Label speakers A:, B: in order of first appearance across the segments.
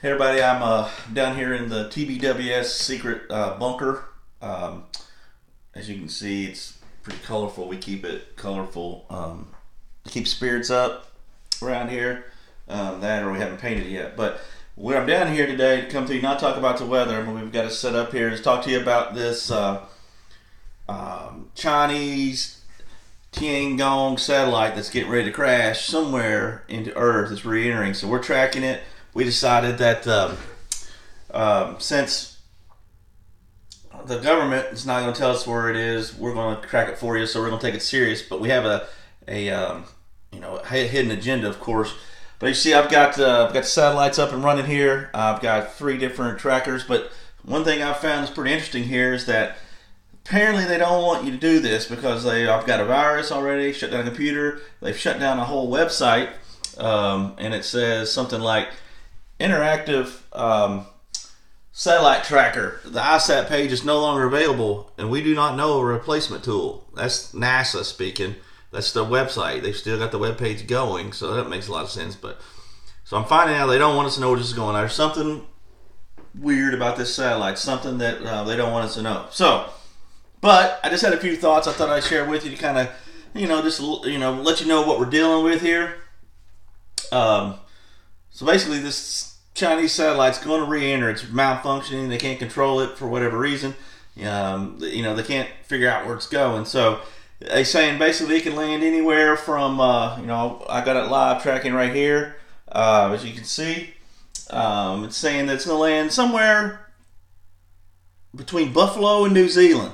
A: Hey everybody, I'm down here in the TBWS secret bunker. As you can see, it's pretty colorful. We keep it colorful to keep spirits up around here. That or we haven't painted yet. But where I'm down here today to come to you, not talk about the weather, but we've got it set up here, is talk to you about this Chinese Tiangong satellite that's getting ready to crash somewhere into Earth. It's re-entering, so we're tracking it. We decided that since the government is not going to tell us where it is, we're going to track it for you. So we're going to take it serious. But we have a hidden agenda, of course. But you see, I've got the satellites up and running here. I've got 3 different trackers. But one thing I've found is pretty interesting here is that apparently they don't want you to do this because I've got a virus already, shut down a computer. They've shut down a whole website, and it says something like interactive satellite tracker. The ISAT page is no longer available, and we do not know a replacement tool. That's NASA speaking. That's the website. They've still got the web page going, so that makes a lot of sense. But so I'm finding out they don't want us to know where this is going. There's something weird about this satellite, something that they don't want us to know. So, but I just had a few thoughts I thought I'd share with you to kind of, just let you know what we're dealing with here. So basically, this Chinese satellite's going to re-enter. It's malfunctioning. They can't control it for whatever reason. They can't figure out where it's going. So they're saying basically it can land anywhere from, I got it live tracking right here. As you can see, it's saying that it's going to land somewhere between Buffalo and New Zealand.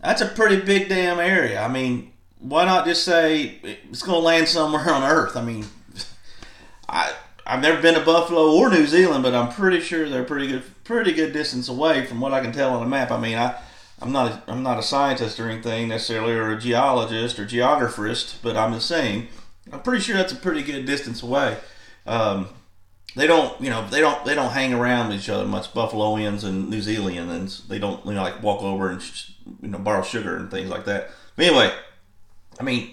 A: That's a pretty big damn area. I mean, why not just say it's going to land somewhere on Earth? I mean, I've never been to Buffalo or New Zealand, but I'm pretty sure they're pretty good distance away from what I can tell on the map. I mean, I'm not a scientist or anything necessarily, or a geologist or geographerist, but I'm just saying I'm pretty sure that's a pretty good distance away. They don't hang around with each other much, Buffaloians and New Zealanders. They don't like walk over and borrow sugar and things like that. But anyway, I mean,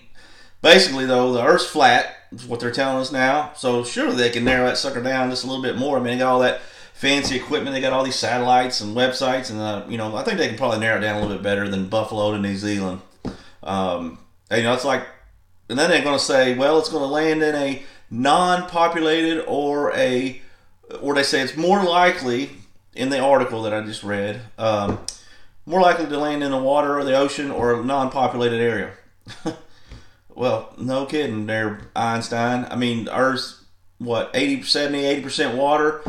A: basically though, the Earth's flat. Is what they're telling us now. So surely they can narrow that sucker down just a little bit more. I mean, they got all that fancy equipment. They got all these satellites and websites, and I think they can probably narrow it down a little bit better than Buffalo to New Zealand. It's like, and then they're going to say, well, it's going to land in a non-populated or they say it's more likely in the article that I just read, more likely to land in the water or the ocean or a non-populated area. Well, no kidding there, Einstein. I mean, Earth's, 80% water?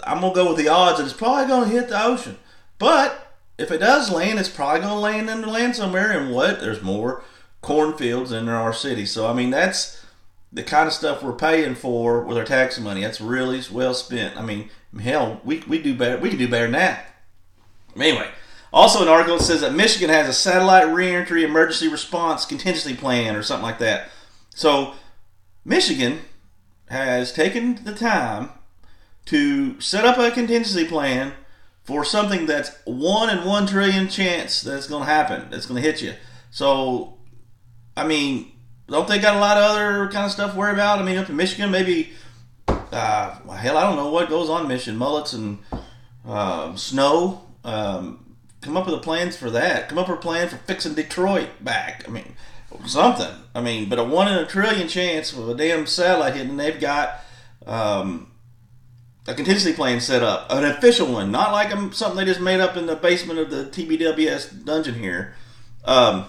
A: I'm going to go with the odds that it's probably going to hit the ocean. But if it does land, it's probably going to land somewhere. And there's more cornfields than there are cities. So, I mean, that's the kind of stuff we're paying for with our tax money. That's really well spent. I mean, hell, we do better. We can do better than that. Anyway. Also, an article that says that Michigan has a satellite reentry emergency response contingency plan or something like that. So, Michigan has taken the time to set up a contingency plan for something that's 1 in 1 trillion chance that's going to happen. That's going to hit you. So, I mean, don't they got a lot of other kind of stuff to worry about? I mean, up in Michigan, maybe, I don't know what goes on in Michigan. Mullets and snow. Come up with a plan for that. Come up with a plan for fixing Detroit back. I mean, something. I mean, but a 1 in a trillion chance of a damn satellite hitting, they've got a contingency plan set up. An official one. Not like something they just made up in the basement of the TBWS dungeon here. I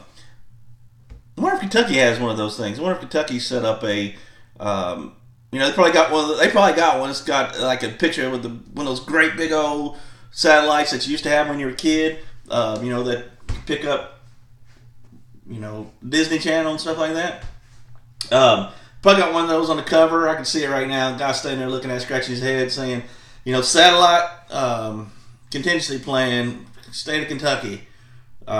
A: wonder if Kentucky has one of those things. I wonder if Kentucky set up a... they probably got one. They probably got one. It's got like a picture with one of those great big old satellites that you used to have when you were a kid, that pick up, Disney Channel and stuff like that. Probably got one of those on the cover. I can see it right now. The guy standing there looking at it, scratching his head, saying, satellite contingency plan, state of Kentucky. They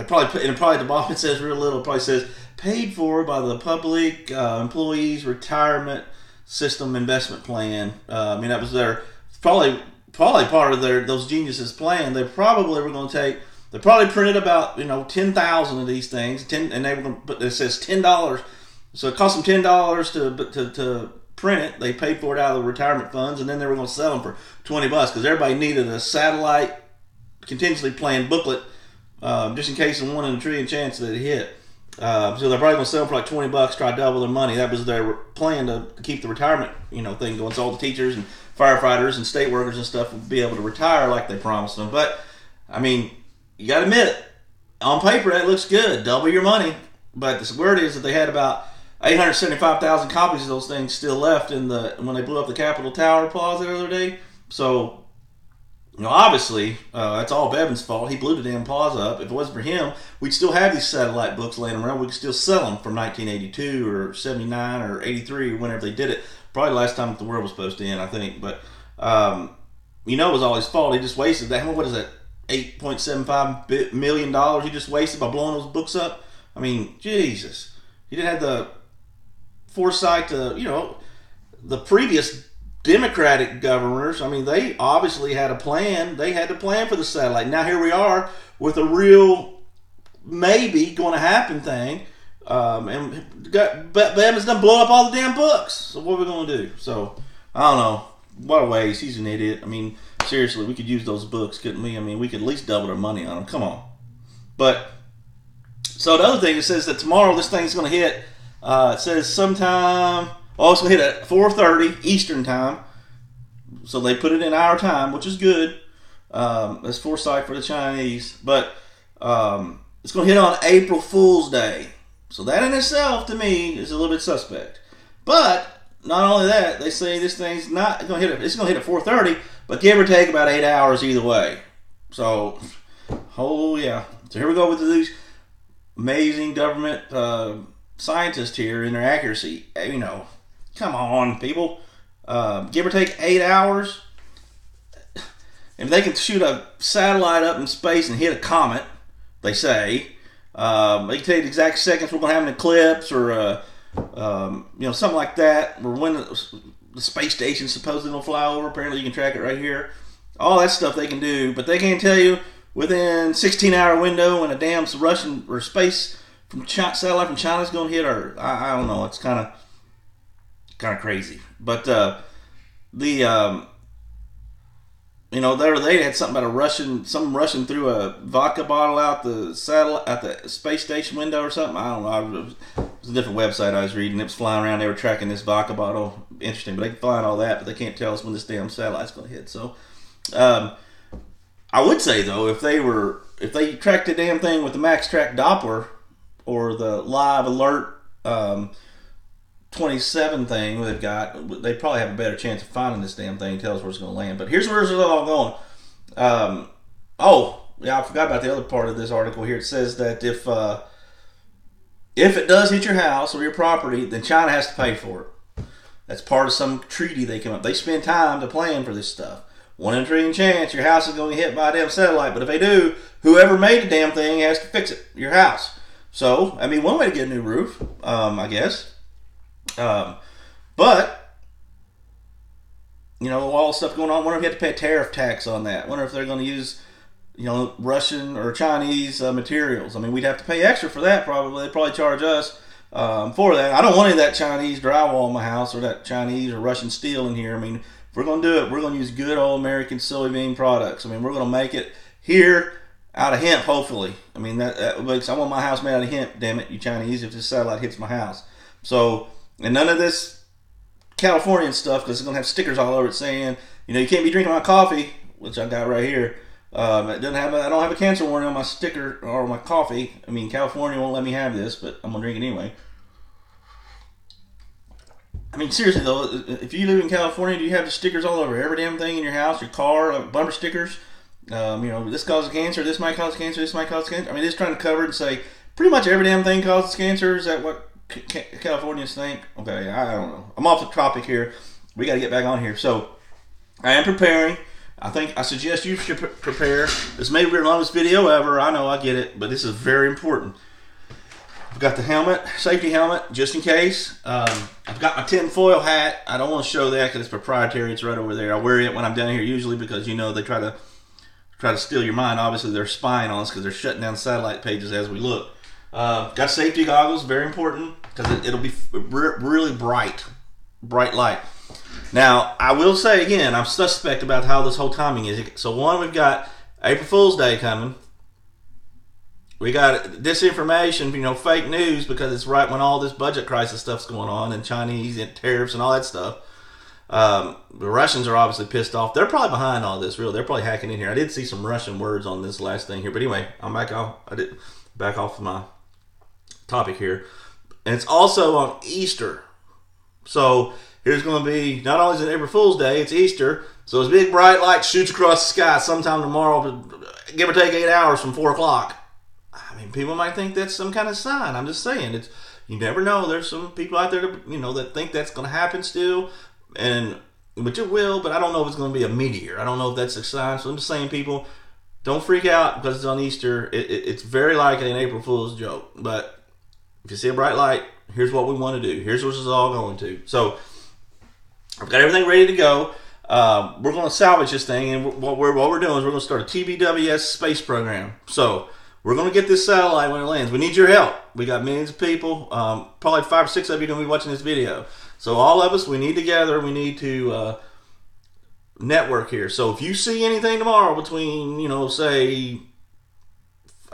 A: probably at the bottom it says real little. It probably says paid for by the Public Employees Retirement System Investment Plan. That was their probably part of those geniuses' plan. They probably were going to take. They probably printed about 10,000 of these things. And they were going to put. It says $10. So it cost them $10 to print it. They paid for it out of the retirement funds, and then they were going to sell them for $20 because everybody needed a satellite continuously planned booklet just in case of 1 in a trillion chance that it hit. So they're probably going to sell them for like $20, try to double their money. That was their plan to keep the retirement, thing going. So all the teachers and firefighters and state workers and stuff would be able to retire like they promised them. But I mean, you got to admit it. On paper, that looks good. Double your money. But the word is that they had about 875,000 copies of those things still left when they blew up the Capitol Tower Plaza the other day. So, obviously, that's all Bevan's fault. He blew the damn plaza up. If it wasn't for him, we'd still have these satellite books laying around. We could still sell them from 1982 or 79 or 83 or whenever they did it. Probably the last time the world was supposed to end, I think. But, it was all his fault. He just wasted that. What is that? $8.75 million he just wasted by blowing those books up. I mean, Jesus. He didn't have the foresight to, the previous Democratic governors, I mean, they obviously had a plan. They had to plan for the satellite. Now here we are with a real maybe going to happen thing. Bevan's done blow up all the damn books. So what are we going to do? So, I don't know. What a waste. He's an idiot. I mean, seriously, we could use those books, couldn't we? I mean, we could at least double our money on them. Come on. But, so the other thing, it says that tomorrow this thing's going to hit, it says sometime, it's going to hit at 4:30 Eastern time. So they put it in our time, which is good. That's foresight for the Chinese. But it's going to hit on April Fool's Day. So that in itself, to me, is a little bit suspect. But not only that, they say this thing's not going to hit. It's going to hit at 4:30, but give or take about 8 hours either way. So, oh yeah. So here we go with these amazing government scientists here in their accuracy. Come on, people. Give or take 8 hours. If they can shoot a satellite up in space and hit a comet, they say, they can tell you the exact seconds we're going to have an eclipse or something like that, or when the space station supposedly will fly over. Apparently you can track it right here. All that stuff they can do, but they can't tell you within 16-hour window when a damn Russian or space satellite from China is going to hit Earth. I don't know. It's kind of crazy. But they had something about some Russian threw a vodka bottle out the satellite at the space station window or something. I don't know. It was a different website I was reading. It was flying around. They were tracking this vodka bottle. Interesting, but they can find all that, but they can't tell us when this damn satellite's going to hit. So, I would say though, if they tracked the damn thing with the Max Track Doppler or the Live Alert 27 thing they've got, they probably have a better chance of finding this damn thing. Tell us where it's going to land. But here's where it's all going. I forgot about the other part of this article here. It says that if it does hit your house or your property, then China has to pay for it. That's part of some treaty they come up. They spend time to plan for this stuff. 1 in a trillion chance your house is going to get hit by a damn satellite. But if they do, whoever made the damn thing has to fix it. Your house. So, I mean, one way to get a new roof, I guess. But, all the stuff going on, I wonder if you have to pay a tariff tax on that. I wonder if they're going to use, Russian or Chinese materials. I mean, we'd have to pay extra for that probably. They'd probably charge us for that. I don't want any of that Chinese drywall in my house or that Chinese or Russian steel in here. I mean, if we're going to do it, we're going to use good old American soybean products. I mean, we're going to make it here out of hemp, hopefully. I mean, that makes, I want my house made out of hemp, damn it, you Chinese, if this satellite hits my house. So, and none of this Californian stuff, because it's going to have stickers all over it saying, you can't be drinking my coffee, which I got right here. I don't have a cancer warning on my sticker or my coffee. I mean, California won't let me have this, but I'm going to drink it anyway. I mean, seriously though, if you live in California, do you have the stickers all over every damn thing in your house, your car, bumper stickers? This causes cancer, this might cause cancer, this might cause cancer. I mean, it's trying to cover it and say pretty much every damn thing causes cancer. Is that what Californians think? Okay, I don't know. I'm off the topic here. We got to get back on here. So, I am preparing. I suggest you should prepare. This may be the longest video ever. I know, I get it, but this is very important. I've got the helmet, safety helmet, just in case. I've got my tinfoil hat. I don't want to show that because it's proprietary. It's right over there. I wear it when I'm down here usually because, they try to steal your mind. Obviously, they're spying on us because they're shutting down satellite pages as we look. Got safety goggles, very important because it'll be really bright. bright light. Now, I will say again, I'm suspect about how this whole timing is. So one, we've got April Fool's Day coming. We got disinformation, fake news, because it's right when all this budget crisis stuff's going on, and Chinese and tariffs and all that stuff. The Russians are obviously pissed off. They're probably behind all this, really. They're probably hacking in here. I did see some Russian words on this last thing here. But anyway, I'm back off. I did back off of my topic here. And it's also on Easter. So here's going to be, not only is it April Fool's Day, it's Easter. So this big bright light shoots across the sky sometime tomorrow, give or take 8 hours from 4 o'clock. I mean, people might think that's some kind of sign. I'm just saying, you never know. There's some people out there that think that's going to happen still, which it will, but I don't know if it's going to be a meteor. I don't know if that's a sign. So I'm just saying, people, don't freak out because it's on Easter. It's very likely an April Fool's joke. But if you see a bright light, here's what we want to do. Here's what this is all going to. So I've got everything ready to go. We're going to salvage this thing, and what we're doing is we're going to start a TBWS space program. So we're going to get this satellite when it lands. We need your help. We got millions of people. Probably 5 or 6 of you are going to be watching this video. So all of us, we need together. We need to network here. So if you see anything tomorrow between, say,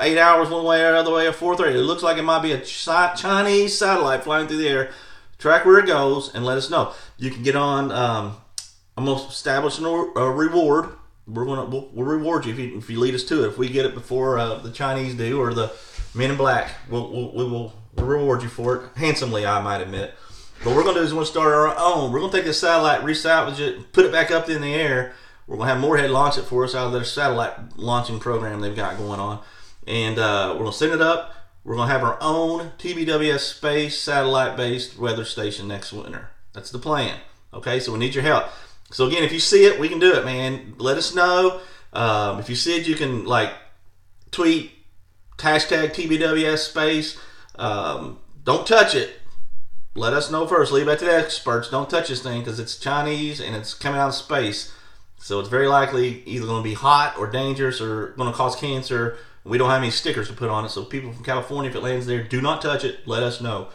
A: 8 hours one way or the other way, or 4:30, it looks like it might be a Chinese satellite flying through the air, track where it goes and let us know. You can get on. I'm going to establish a reward. We'll reward you if you lead us to it. If we get it before the Chinese do, or the men in black, we'll reward you for it handsomely, I might admit. But what we're going to do is we're going to start our own. We're going to take this satellite, resalvage it, put it back up in the air. We're going to have Moorhead launch it for us out of their satellite launching program they've got going on, and we're going to send it up. We're going to have our own TBWS space satellite-based weather station next winter. That's the plan. Okay, so we need your help. So again, if you see it, we can do it, man. Let us know. If you see it, you can tweet hashtag TBWS space. Don't touch it. Let us know first. Leave that to the experts. Don't touch this thing because it's Chinese and it's coming out of space. So it's very likely either going to be hot or dangerous or going to cause cancer. We don't have any stickers to put on it. So people from California, if it lands there, do not touch it. Let us know.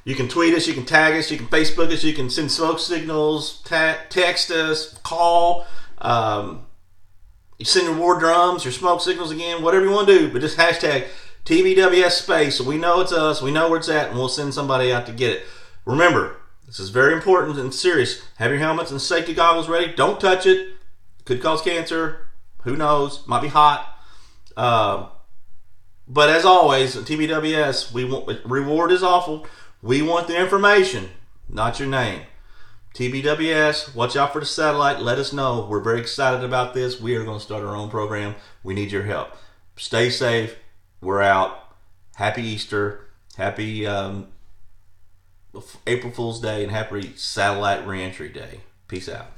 A: You can tweet us, you can tag us, you can Facebook us, you can send smoke signals, text us, call. You send your war drums, your smoke signals again, whatever you want to do. But just hashtag TBWS space so we know it's us, we know where it's at, and we'll send somebody out to get it. Remember, this is very important and serious. Have your helmets and safety goggles ready. Don't touch it. Could cause cancer. Who knows? Might be hot. But as always, at TBWS, reward is awful. We want the information, not your name. TBWS, watch out for the satellite. Let us know. We're very excited about this. We are going to start our own program. We need your help. Stay safe. We're out. Happy Easter. Happy April Fool's Day, and happy Satellite Reentry Day. Peace out.